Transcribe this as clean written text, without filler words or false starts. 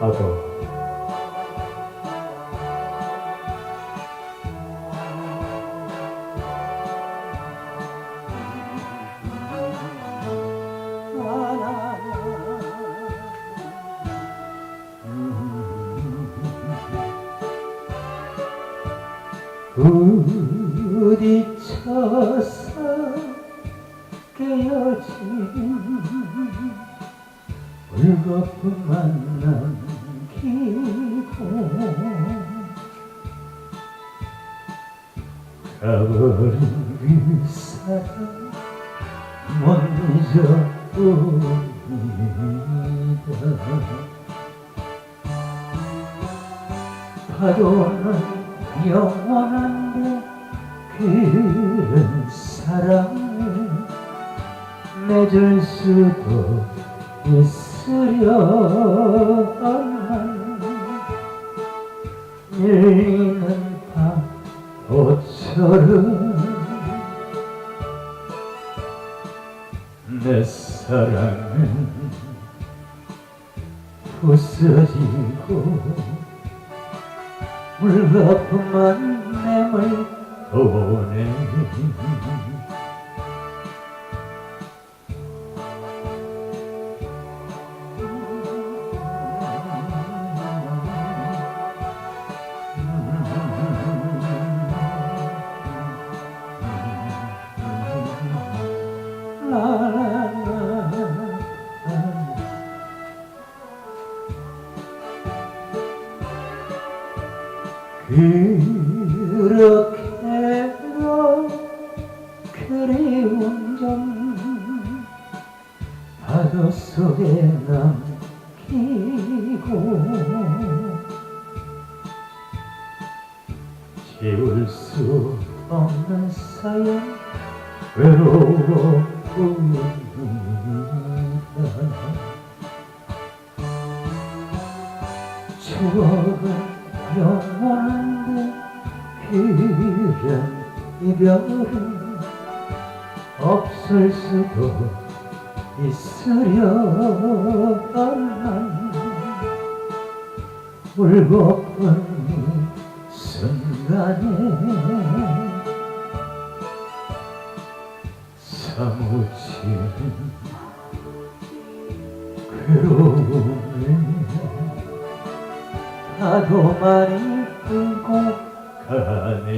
파도 부딪혀서 깨어진 불거품만 남기고 가버린 그 사람 먼저 봅니다. 파도는 영원한데 그런 사랑을 맺을 수도 있으려만 밀리는 파도처럼 내 사랑은 부서지고 물거품만 맴을 도네. 그렇게도 그리운 점 파도 속에 남기고 지울 수 없는 사연 외로워봅니다. 추억은 영원한데 그런 이별은 없을 수도 있으려만 울고픈 이 순간에 사무치는 괴로움을 파도만이 불고 가네.